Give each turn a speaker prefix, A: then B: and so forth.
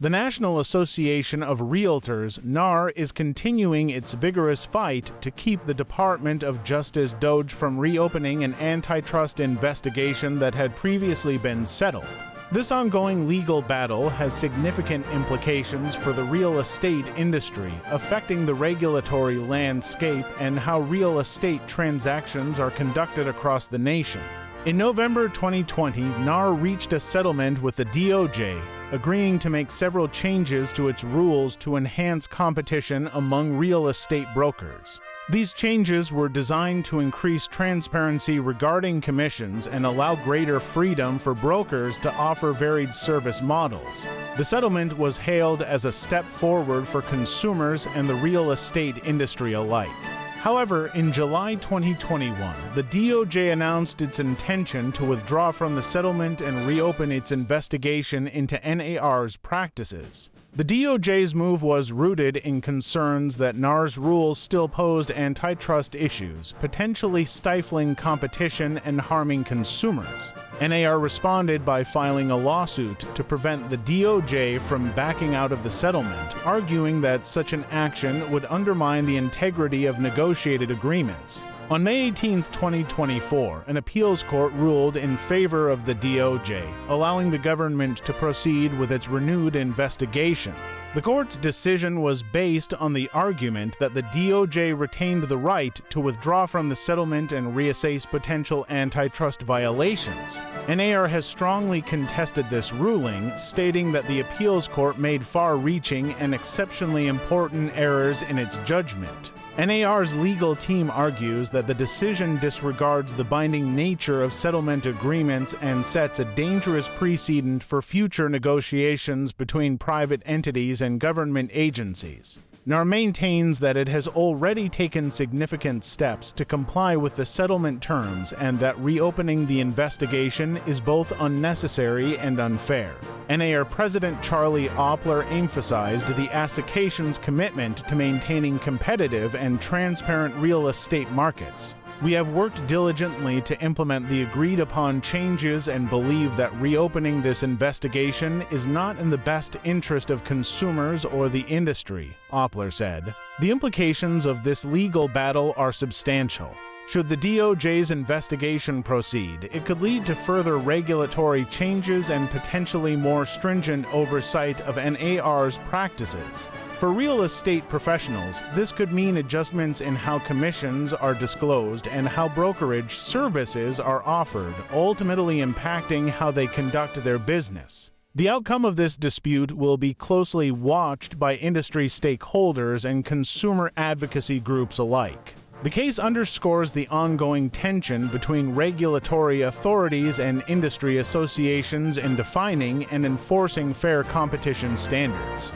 A: The National Association of Realtors, NAR, is continuing its vigorous fight to keep the Department of Justice DOJ from reopening an antitrust investigation that had previously been settled. This ongoing legal battle has significant implications for the real estate industry, affecting the regulatory landscape and how real estate transactions are conducted across the nation. In November 2020, NAR reached a settlement with the DOJ, agreeing to make several changes to its rules to enhance competition among real estate brokers. These changes were designed to increase transparency regarding commissions and allow greater freedom for brokers to offer varied service models. The settlement was hailed as a step forward for consumers and the real estate industry alike. However, in July 2021, the DOJ announced its intention to withdraw from the settlement and reopen its investigation into NAR's practices. The DOJ's move was rooted in concerns that NAR's rules still posed antitrust issues, potentially stifling competition and harming consumers. NAR responded by filing a lawsuit to prevent the DOJ from backing out of the settlement, arguing that such an action would undermine the integrity of negotiated agreements. On May 18, 2024, an appeals court ruled in favor of the DOJ, allowing the government to proceed with its renewed investigation. The court's decision was based on the argument that the DOJ retained the right to withdraw from the settlement and reassess potential antitrust violations. NAR has strongly contested this ruling, stating that the appeals court made far-reaching and exceptionally important errors in its judgment. NAR's legal team argues that the decision disregards the binding nature of settlement agreements and sets a dangerous precedent for future negotiations between private entities and government agencies. NAR maintains that it has already taken significant steps to comply with the settlement terms and that reopening the investigation is both unnecessary and unfair. NAR President Charlie Oppler emphasized the association's commitment to maintaining competitive and transparent real estate markets. We have worked diligently to implement the agreed-upon changes and believe that reopening this investigation is not in the best interest of consumers or the industry, Oppler said. The implications of this legal battle are substantial. Should the DOJ's investigation proceed, it could lead to further regulatory changes and potentially more stringent oversight of NAR's practices. For real estate professionals, this could mean adjustments in how commissions are disclosed and how brokerage services are offered, ultimately impacting how they conduct their business. The outcome of this dispute will be closely watched by industry stakeholders and consumer advocacy groups alike. The case underscores the ongoing tension between regulatory authorities and industry associations in defining and enforcing fair competition standards.